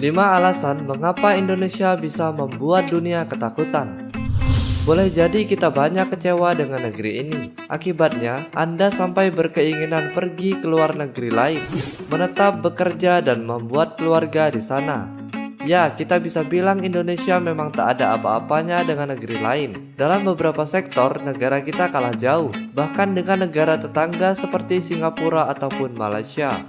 5 alasan mengapa Indonesia bisa membuat dunia ketakutan. Boleh jadi kita banyak kecewa dengan negeri ini. Akibatnya, Anda sampai berkeinginan pergi ke luar negeri lain, menetap, bekerja, dan membuat keluarga di sana. Ya, kita bisa bilang Indonesia memang tak ada apa-apanya dengan negeri lain. Dalam beberapa sektor, negara kita kalah jauh, bahkan dengan negara tetangga seperti Singapura ataupun Malaysia.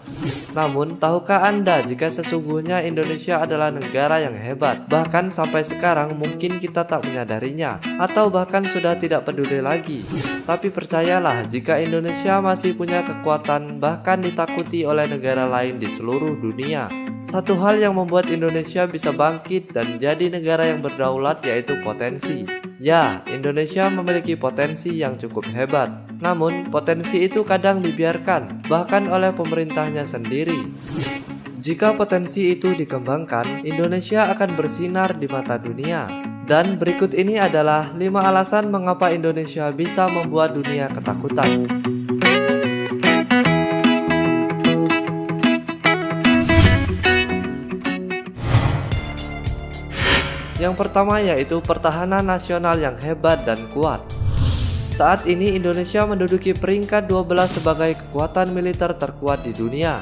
Namun, tahukah Anda jika sesungguhnya Indonesia adalah negara yang hebat? Bahkan sampai sekarang mungkin kita tak menyadarinya, atau bahkan sudah tidak peduli lagi. Tapi percayalah, jika Indonesia masih punya kekuatan bahkan ditakuti oleh negara lain di seluruh dunia. Satu hal yang membuat Indonesia bisa bangkit dan jadi negara yang berdaulat yaitu potensi. Ya, Indonesia memiliki potensi yang cukup hebat. Namun, potensi itu kadang dibiarkan, bahkan oleh pemerintahnya sendiri. Jika potensi itu dikembangkan, Indonesia akan bersinar di mata dunia. Dan berikut ini adalah 5 alasan mengapa Indonesia bisa membuat dunia ketakutan. Yang pertama yaitu pertahanan nasional yang hebat dan kuat. Saat ini Indonesia menduduki peringkat 12 sebagai kekuatan militer terkuat di dunia.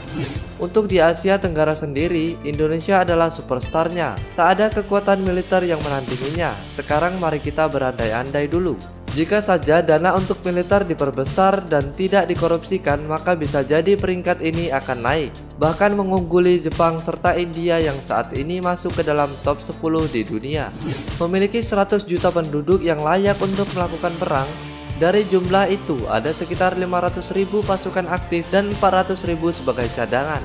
Untuk di Asia Tenggara sendiri, Indonesia adalah superstarnya. Tak ada kekuatan militer yang menandinginya. Sekarang mari kita berandai-andai dulu. Jika saja dana untuk militer diperbesar dan tidak dikorupsikan, maka bisa jadi peringkat ini akan naik, bahkan mengungguli Jepang serta India yang saat ini masuk ke dalam top 10 di dunia. Memiliki 100 juta penduduk yang layak untuk melakukan perang. Dari jumlah itu, ada sekitar 500.000 pasukan aktif dan 400.000 sebagai cadangan.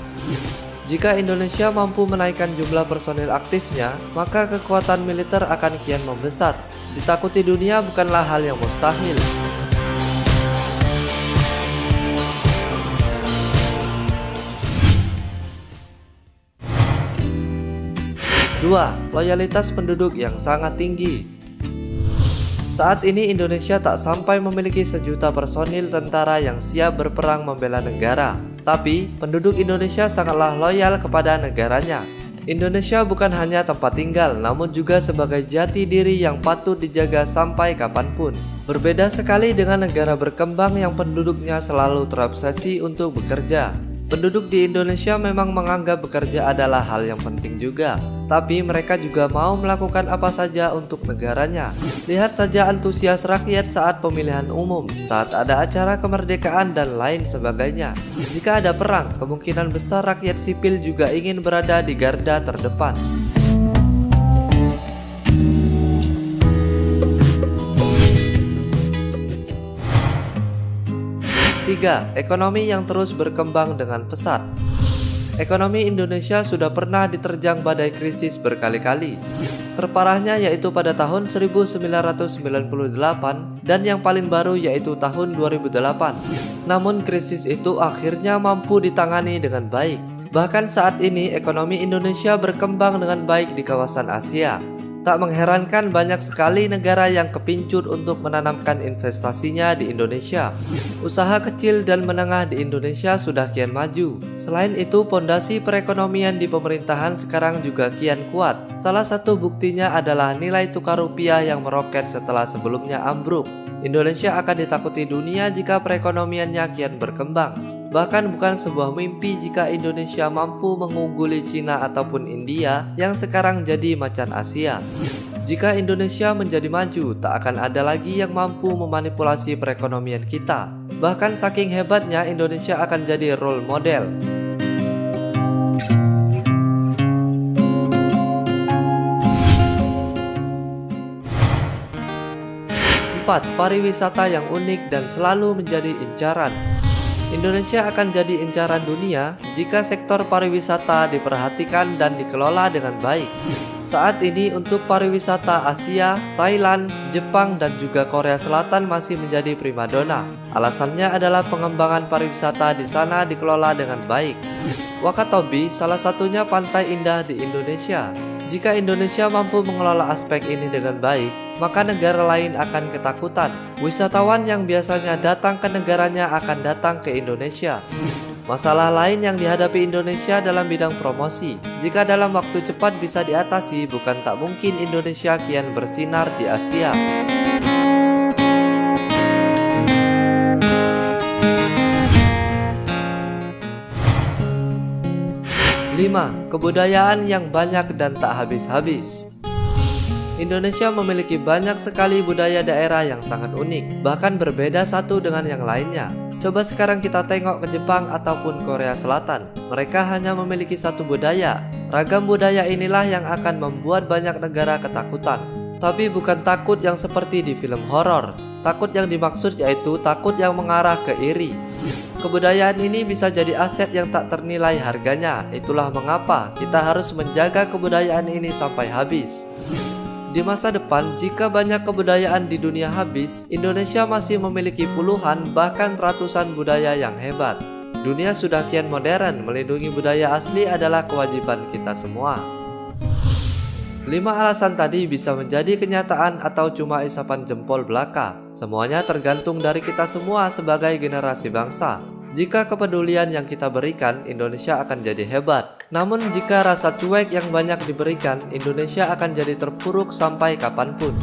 Jika Indonesia mampu menaikkan jumlah personil aktifnya, maka kekuatan militer akan kian membesar. Ditakuti dunia bukanlah hal yang mustahil. Dua, loyalitas penduduk yang sangat tinggi. Saat ini Indonesia tak sampai memiliki 1 juta personil tentara yang siap berperang membela negara. Tapi, penduduk Indonesia sangatlah loyal kepada negaranya. Indonesia bukan hanya tempat tinggal, namun juga sebagai jati diri yang patut dijaga sampai kapanpun. Berbeda sekali dengan negara berkembang yang penduduknya selalu terobsesi untuk bekerja. Penduduk di Indonesia memang menganggap bekerja adalah hal yang penting juga, tapi mereka juga mau melakukan apa saja untuk negaranya. Lihat saja antusias rakyat saat pemilihan umum, saat ada acara kemerdekaan dan lain sebagainya. Jika ada perang, kemungkinan besar rakyat sipil juga ingin berada di garda terdepan. 3. Ekonomi yang terus berkembang dengan pesat. Ekonomi Indonesia sudah pernah diterjang badai krisis berkali-kali. Terparahnya yaitu pada tahun 1998 dan yang paling baru yaitu tahun 2008. Namun krisis itu akhirnya mampu ditangani dengan baik. Bahkan saat ini ekonomi Indonesia berkembang dengan baik di kawasan Asia. Tak mengherankan banyak sekali negara yang kepincut untuk menanamkan investasinya di Indonesia. Usaha kecil dan menengah di Indonesia sudah kian maju. Selain itu, pondasi perekonomian di pemerintahan sekarang juga kian kuat. Salah satu buktinya adalah nilai tukar rupiah yang meroket setelah sebelumnya ambruk. Indonesia akan ditakuti dunia jika perekonomiannya kian berkembang. Bahkan bukan sebuah mimpi jika Indonesia mampu mengungguli Cina ataupun India yang sekarang jadi macan Asia. Jika Indonesia menjadi maju, tak akan ada lagi yang mampu memanipulasi perekonomian kita. Bahkan saking hebatnya Indonesia akan jadi role model. 4. Pariwisata yang unik dan selalu menjadi incaran. Indonesia akan jadi incaran dunia jika sektor pariwisata diperhatikan dan dikelola dengan baik. Saat ini untuk pariwisata Asia, Thailand, Jepang, dan juga Korea Selatan masih menjadi primadona. Alasannya adalah pengembangan pariwisata di sana dikelola dengan baik. Wakatobi salah satunya pantai indah di Indonesia. Jika Indonesia mampu mengelola aspek ini dengan baik, maka negara lain akan ketakutan. Wisatawan yang biasanya datang ke negaranya akan datang ke Indonesia. Masalah lain yang dihadapi Indonesia dalam bidang promosi, jika dalam waktu cepat bisa diatasi, bukan tak mungkin Indonesia kian bersinar di Asia. 5. Kebudayaan yang banyak dan tak habis-habis. Indonesia memiliki banyak sekali budaya daerah yang sangat unik, bahkan berbeda satu dengan yang lainnya. Coba sekarang kita tengok ke Jepang ataupun Korea Selatan. Mereka hanya memiliki satu budaya. Ragam budaya inilah yang akan membuat banyak negara ketakutan. Tapi bukan takut yang seperti di film horor. Takut yang dimaksud yaitu takut yang mengarah ke iri. Kebudayaan ini bisa jadi aset yang tak ternilai harganya. Itulah mengapa kita harus menjaga kebudayaan ini sampai habis. Di masa depan, jika banyak kebudayaan di dunia habis, Indonesia masih memiliki puluhan bahkan ratusan budaya yang hebat. Dunia sudah kian modern, melindungi budaya asli adalah kewajiban kita semua. 5 alasan tadi bisa menjadi kenyataan atau cuma isapan jempol belaka. Semuanya tergantung dari kita semua sebagai generasi bangsa. Jika kepedulian yang kita berikan, Indonesia akan jadi hebat. Namun jika rasa cuek yang banyak diberikan, Indonesia akan jadi terpuruk sampai kapanpun.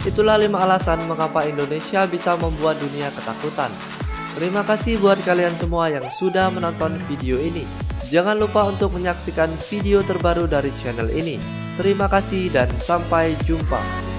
Itulah 5 alasan mengapa Indonesia bisa membuat dunia ketakutan. Terima kasih buat kalian semua yang sudah menonton video ini. Jangan lupa untuk menyaksikan video terbaru dari channel ini. Terima kasih dan sampai jumpa.